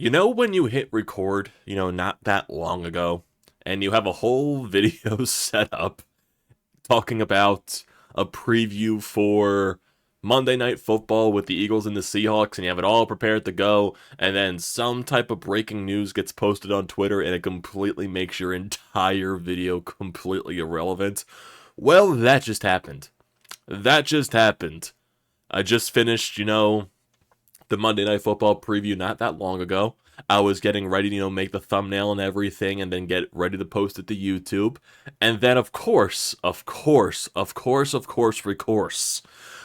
You know when you hit record, not that long ago, and you have a whole video set up talking about a preview for Monday Night Football with the Eagles and the Seahawks, and you have it all prepared to go, and then some type of breaking news gets posted on Twitter, and it completely makes your entire video completely irrelevant? Well, that just happened. That just happened. I just finished, the Monday Night Football preview not that long ago. I was getting ready to, make the thumbnail and everything and then get ready to post it to YouTube. And then, of course,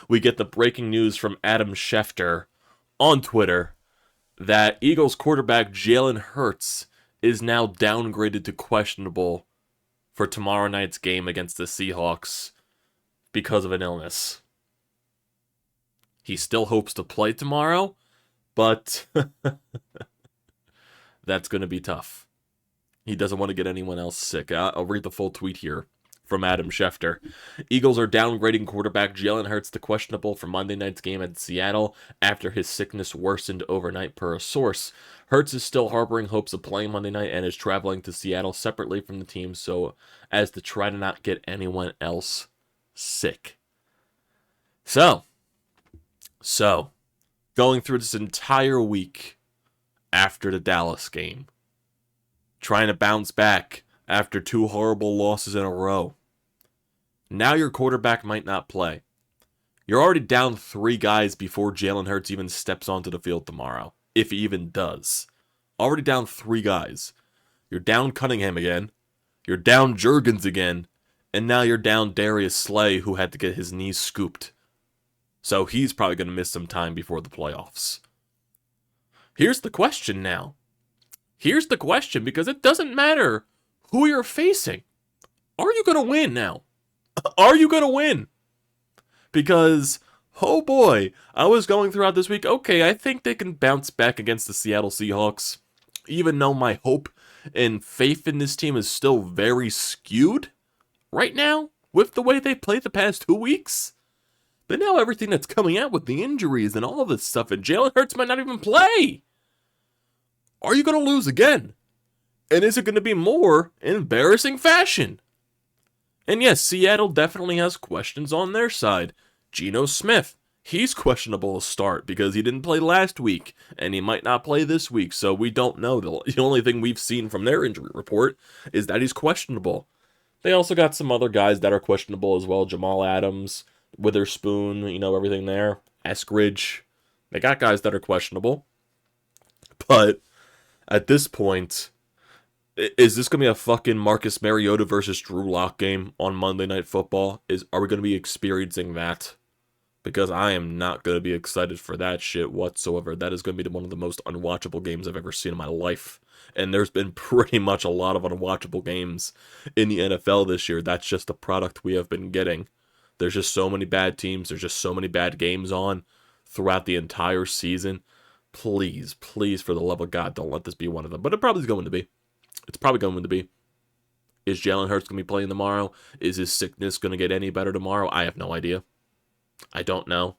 we get the breaking news from Adam Schefter on Twitter that Eagles quarterback Jalen Hurts is now downgraded to questionable for tomorrow night's game against the Seahawks because of an illness. He still hopes to play tomorrow, but that's going to be tough. He doesn't want to get anyone else sick. I'll read the full tweet here from Adam Schefter. Eagles are downgrading quarterback Jalen Hurts to questionable for Monday night's game at Seattle after his sickness worsened overnight per a source. Hurts is still harboring hopes of playing Monday night and is traveling to Seattle separately from the team so as to try to not get anyone else sick. So, going through this entire week after the Dallas game, trying to bounce back after 2 horrible losses in a row. Now your quarterback might not play. You're already down 3 guys before Jalen Hurts even steps onto the field tomorrow, if he even does. Already down 3 guys. You're down Cunningham again. You're down Jurgens again. And now you're down Darius Slay, who had to get his knees scooped. So he's probably going to miss some time before the playoffs. Here's the question now. Here's the question, because it doesn't matter who you're facing. Are you going to win now? Are you going to win? Because, oh boy, I was going throughout this week, okay, I think they can bounce back against the Seattle Seahawks, even though my hope and faith in this team is still very skewed right now with the way they played the past 2 weeks. But now everything that's coming out with the injuries and all of this stuff, and Jalen Hurts might not even play. Are you going to lose again? And is it going to be more embarrassing fashion? And yes, Seattle definitely has questions on their side. Geno Smith, he's questionable to start because he didn't play last week, and he might not play this week, so we don't know. The only thing we've seen from their injury report is that he's questionable. They also got some other guys that are questionable as well. Jamal Adams, Witherspoon, everything there. Eskridge. They got guys that are questionable. But at this point, is this going to be a fucking Marcus Mariota versus Drew Lock game on Monday Night Football? Are we going to be experiencing that? Because I am not going to be excited for that shit whatsoever. That is going to be one of the most unwatchable games I've ever seen in my life. And there's been pretty much a lot of unwatchable games in the NFL this year. That's just the product we have been getting. There's just so many bad teams. There's just so many bad games on throughout the entire season. Please, for the love of God, don't let this be one of them. But it probably is going to be. It's probably going to be. Is Jalen Hurts going to be playing tomorrow? Is his sickness going to get any better tomorrow? I have no idea. I don't know.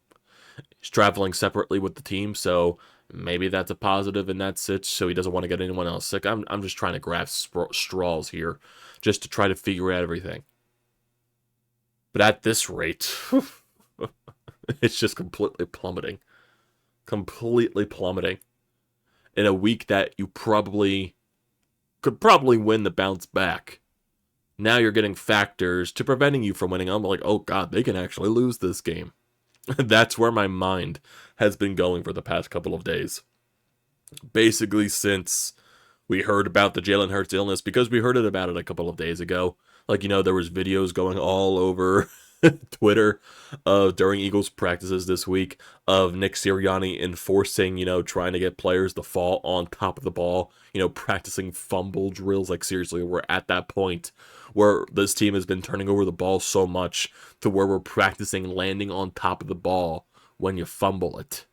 He's traveling separately with the team, so maybe that's a positive in that sitch, so he doesn't want to get anyone else sick. I'm just trying to grasp straws here, just to try to figure out everything. But at this rate, it's just completely plummeting. Completely plummeting. In a week that you could probably win the bounce back. Now you're getting factors to preventing you from winning. I'm like, oh god, they can actually lose this game. That's where my mind has been going for the past couple of days. Basically since we heard about the Jalen Hurts illness, because we heard about it a couple of days ago. Like, there was videos going all over Twitter during Eagles practices this week of Nick Sirianni enforcing, trying to get players to fall on top of the ball, practicing fumble drills. Like, seriously, we're at that point where this team has been turning over the ball so much to where we're practicing landing on top of the ball when you fumble it.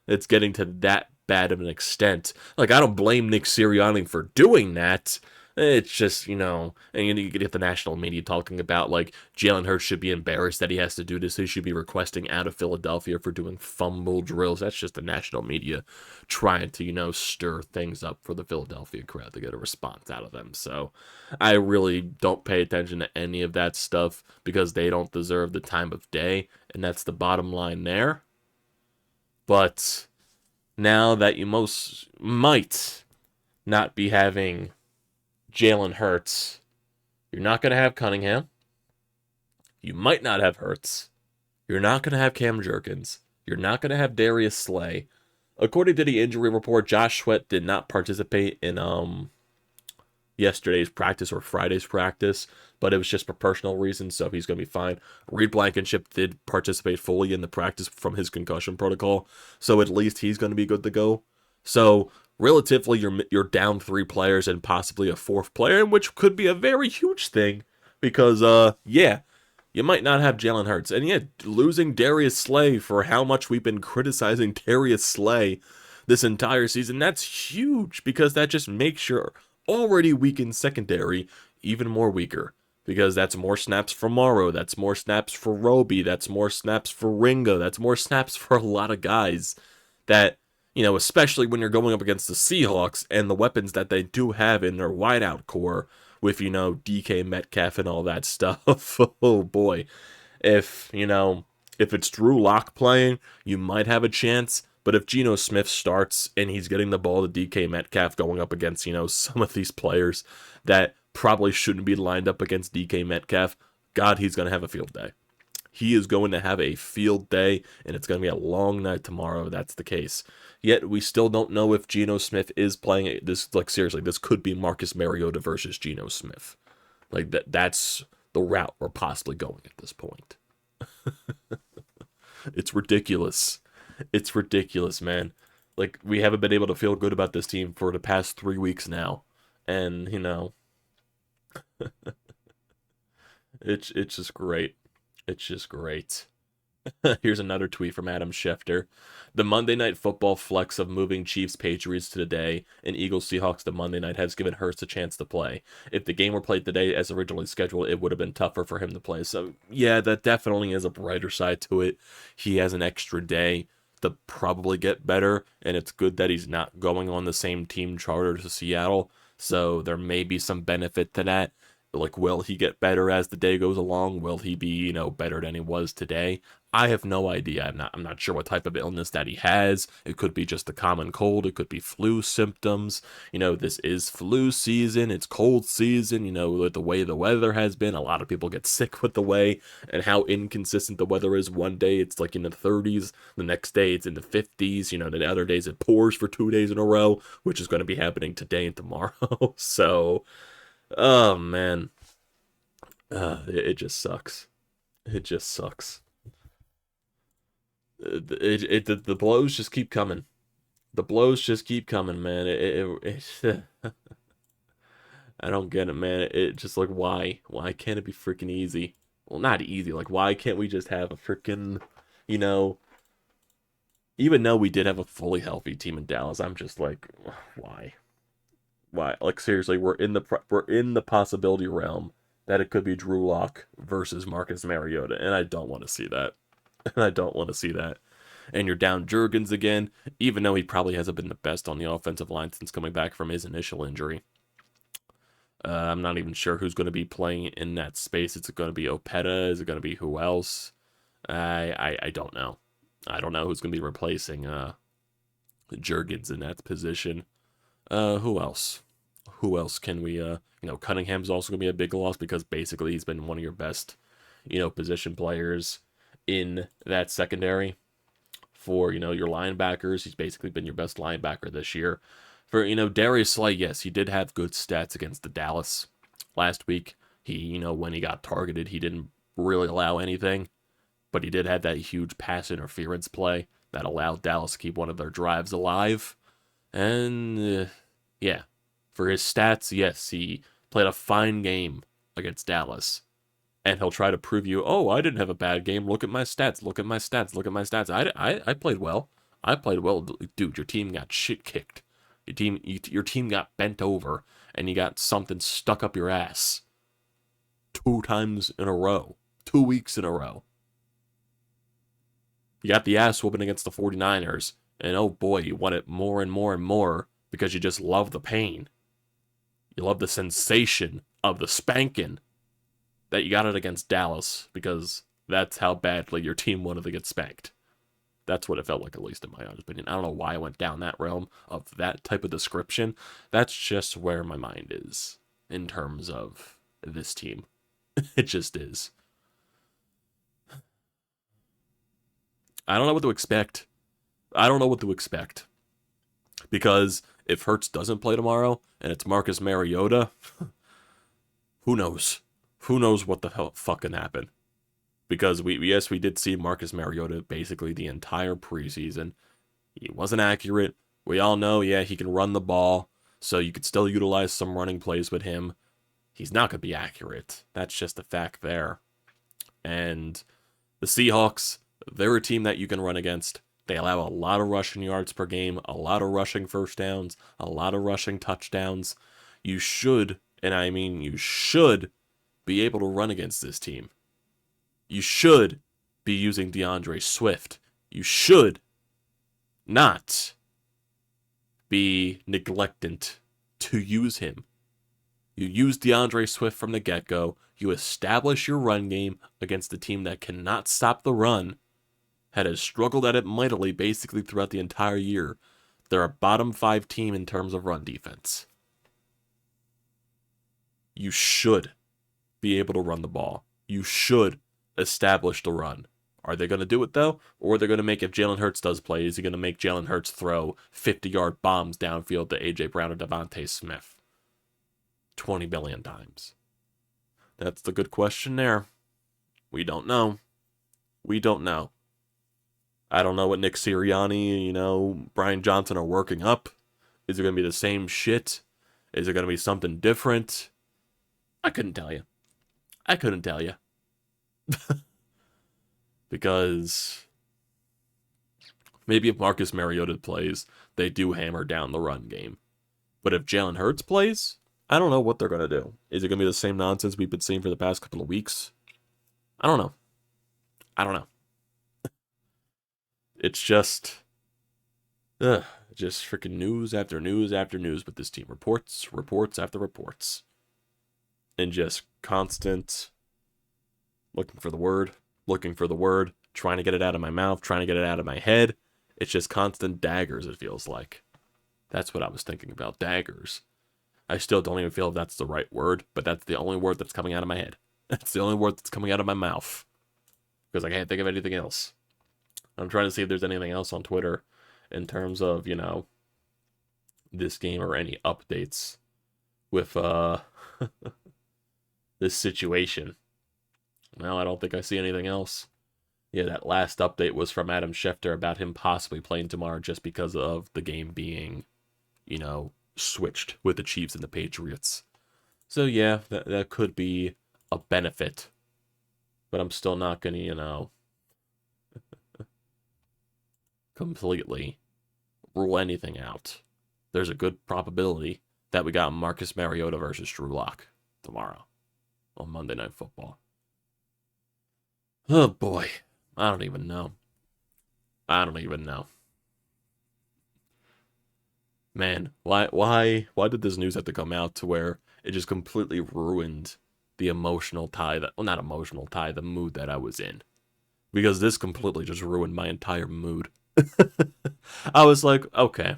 It's getting to that bad of an extent. Like, I don't blame Nick Sirianni for doing that, It's just, and you get the national media talking about, like, Jalen Hurts should be embarrassed that he has to do this. He should be requesting out of Philadelphia for doing fumble drills. That's just the national media trying to, stir things up for the Philadelphia crowd to get a response out of them. So I really don't pay attention to any of that stuff because they don't deserve the time of day. And that's the bottom line there. But now that you most might not be having Jalen Hurts, you're not going to have Cunningham. You might not have Hurts. You're not going to have Cam Jerkins. You're not going to have Darius Slay. According to the injury report, Josh Sweat did not participate in yesterday's practice or Friday's practice, but it was just for personal reasons, so he's going to be fine. Reed Blankenship did participate fully in the practice from his concussion protocol, so at least he's going to be good to go. So relatively, you're down 3 players and possibly a 4th player, which could be a very huge thing because, you might not have Jalen Hurts. And yeah, losing Darius Slay for how much we've been criticizing Darius Slay this entire season, that's huge because that just makes your already weakened secondary even more weaker. Because that's more snaps for Morrow, that's more snaps for Roby, that's more snaps for Ringo, that's more snaps for a lot of guys that, especially when you're going up against the Seahawks and the weapons that they do have in their wideout core with, DK Metcalf and all that stuff. Oh boy. If it's Drew Lock playing, you might have a chance. But if Geno Smith starts and he's getting the ball to DK Metcalf going up against, some of these players that probably shouldn't be lined up against DK Metcalf, God, he's going to have a field day. He is going to have a field day, and it's going to be a long night tomorrow if that's the case. Yet, we still don't know if Geno Smith is playing. Seriously, this could be Marcus Mariota versus Geno Smith. That's the route we're possibly going at this point. It's ridiculous. It's ridiculous, man. We haven't been able to feel good about this team for the past 3 weeks now. And, it's just great. It's just great. Here's another tweet from Adam Schefter. The Monday Night Football flex of moving Chiefs-Patriots to today and Eagles-Seahawks to Monday night has given Hurts a chance to play. If the game were played today as originally scheduled, it would have been tougher for him to play. So, yeah, that definitely is a brighter side to it. He has an extra day to probably get better, and it's good that he's not going on the same team charter to Seattle. So there may be some benefit to that. Will he get better as the day goes along? Will he be, better than he was today? I have no idea. I'm not sure what type of illness that he has. It could be just a common cold. It could be flu symptoms. This is flu season. It's cold season. With the way the weather has been, a lot of people get sick with the way and how inconsistent the weather is. One day it's in the 30s. The next day it's in the 50s. The other days it pours for 2 days in a row, which is going to be happening today and tomorrow. So, oh man, it just sucks. It just sucks. The blows just keep coming. The blows just keep coming, man. I don't get it, man. It just why? Why can't it be freaking easy? Well, not easy. Why can't we just have a freaking, even though we did have a fully healthy team in Dallas, I'm just why? Why? Seriously, we're in the possibility realm that it could be Drew Lock versus Marcus Mariota, and I don't want to see that. And I don't want to see that. And you're down Jurgens again, even though he probably hasn't been the best on the offensive line since coming back from his initial injury. I'm not even sure who's going to be playing in that space. Is it going to be Opeta? Is it going to be who else? I don't know. I don't know who's going to be replacing Jurgens in that position. Who else? Who else can we, Cunningham's also going to be a big loss because basically he's been one of your best, position players in that secondary. For, your linebackers, he's basically been your best linebacker this year. For, Darius Slay, yes, he did have good stats against the Dallas last week. He, when he got targeted, he didn't really allow anything. But he did have that huge pass interference play that allowed Dallas to keep one of their drives alive. And, yeah, for his stats, yes, he played a fine game against Dallas. And he'll try to prove you, oh, I didn't have a bad game. Look at my stats. Look at my stats. Look at my stats. I played well. I played well. Dude, your team got shit kicked. Your team got bent over, and you got something stuck up your ass 2 times in a row, 2 weeks in a row. You got the ass whooping against the 49ers, and oh boy, you want it more and more and more because you just love the pain. You love the sensation of the spanking that you got it against Dallas because that's how badly your team wanted to get spanked. That's what it felt like, at least in my honest opinion. I don't know why I went down that realm of that type of description. That's just where my mind is in terms of this team. It just is. I don't know what to expect. Because if Hurts doesn't play tomorrow and it's Marcus Mariota, who knows? Who knows what the hell fucking happened? Because we did see Marcus Mariota basically the entire preseason. He wasn't accurate. We all know, yeah, he can run the ball, so you could still utilize some running plays with him. He's not going to be accurate. That's just a fact there. And the Seahawks, they're a team that you can run against. They allow a lot of rushing yards per game, a lot of rushing first downs, a lot of rushing touchdowns. You should, and I mean you should, be able to run against this team. You should be using DeAndre Swift. You should not be neglectant to use him. You use DeAndre Swift from the get-go. You establish your run game against a team that cannot stop the run, that has struggled at it mightily basically throughout the entire year. They're a bottom 5 team in terms of run defense. You should be able to run the ball. You should establish the run. Are they going to do it, though? Or are they going to make, if Jalen Hurts does play, is he going to make Jalen Hurts throw 50-yard bombs downfield to A.J. Brown or Devontae Smith 20 billion times? That's the good question there. We don't know. We don't know. I don't know what Nick Sirianni, Brian Johnson are working up. Is it going to be the same shit? Is it going to be something different? I couldn't tell you. Because maybe if Marcus Mariota plays, they do hammer down the run game. But if Jalen Hurts plays, I don't know what they're going to do. Is it going to be the same nonsense we've been seeing for the past couple of weeks? I don't know. It's just freaking news after news after news with this team. Reports after reports. And just constant looking for the word, trying to get it out of my mouth, trying to get it out of my head. It's just constant daggers, it feels like. That's what I was thinking about, daggers. I still don't even feel if that's the right word, but that's the only word that's coming out of my head. That's the only word that's coming out of my mouth. Because I can't think of anything else. I'm trying to see if there's anything else on Twitter in terms of, this game or any updates with this situation. Well, I don't think I see anything else. Yeah, that last update was from Adam Schefter about him possibly playing tomorrow just because of the game being, switched with the Chiefs and the Patriots. So yeah, that could be a benefit. But I'm still not going to, completely rule anything out. There's a good probability that we got Marcus Mariota versus Drew Lock tomorrow on Monday Night Football. Oh boy, I don't even know. Man, why did this news have to come out to where it just completely ruined the emotional tie not emotional tie, the mood that I was in? Because this completely just ruined my entire mood. I was like, okay,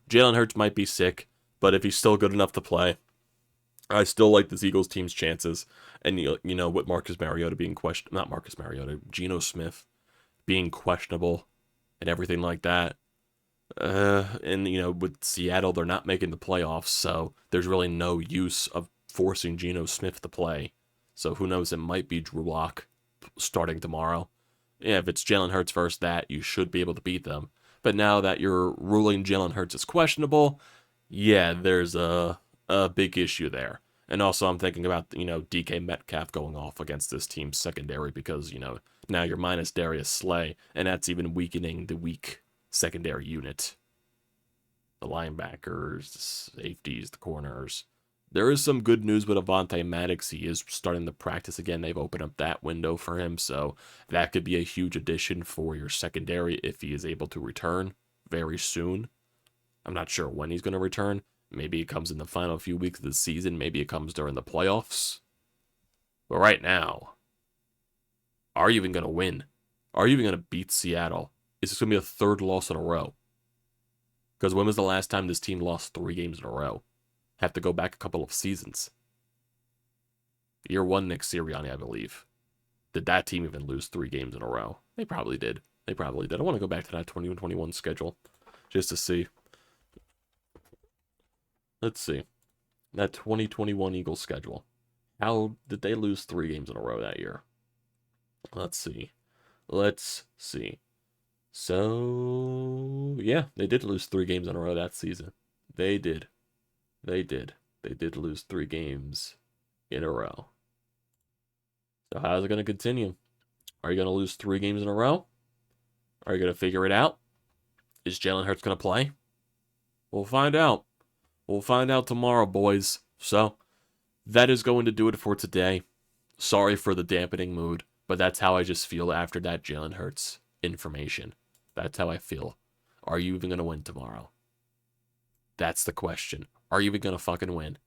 Jalen Hurts might be sick, but if he's still good enough to play, I still like this Eagles team's chances. And, with Marcus Mariota being Geno Smith being questionable and everything like that. And, with Seattle, they're not making the playoffs, so there's really no use of forcing Geno Smith to play. So who knows, it might be Drew Lock starting tomorrow. Yeah, if it's Jalen Hurts versus that, you should be able to beat them. But now that you're ruling Jalen Hurts as questionable, yeah, there's a big issue there. And also I'm thinking about, DK Metcalf going off against this team's secondary because, now you're minus Darius Slay, and that's even weakening the weak secondary unit. the linebackers, the safeties, the corners. There is some good news with Avonte Maddox. He is starting to practice again. They've opened up that window for him, so that could be a huge addition for your secondary if he is able to return very soon. I'm not sure when he's going to return. Maybe it comes in the final few weeks of the season. Maybe it comes during the playoffs. But right now, are you even going to win? Are you even going to beat Seattle? Is this going to be a third loss in a row? Because when was the last time this team lost 3 games in a row? Have to go back a couple of seasons. Year 1, Nick Sirianni, I believe. Did that team even lose 3 games in a row? They probably did. I want to go back to that 2021 schedule just to see. Let's see. That 2021 Eagles schedule. How did they lose 3 games in a row that year? Let's see. So, yeah, they did lose 3 games in a row that season. They did. They did lose 3 games in a row. So how's it going to continue? Are you going to lose 3 games in a row? Are you going to figure it out? Is Jalen Hurts going to play? We'll find out. We'll find out tomorrow, boys. So, that is going to do it for today. Sorry for the dampening mood, but that's how I just feel after that Jalen Hurts information. That's how I feel. Are you even going to win tomorrow? That's the question. Are you even going to fucking win?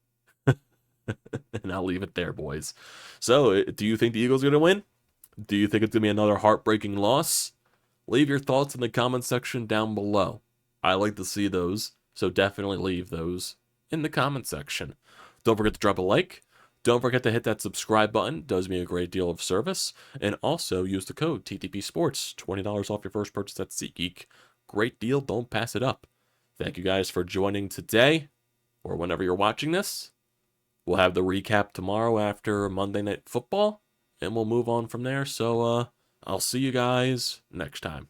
And I'll leave it there, boys. So, do you think the Eagles are going to win? Do you think it's going to be another heartbreaking loss? Leave your thoughts in the comment section down below. I like to see those, so definitely leave those in the comment section. Don't forget to drop a like. Don't forget to hit that subscribe button. It does me a great deal of service. And also use the code TTPSPORTS. $20 off your first purchase at SeatGeek. Great deal. Don't pass it up. Thank you guys for joining today, or whenever you're watching this. We'll have the recap tomorrow after Monday Night Football, and we'll move on from there. So, I'll see you guys next time.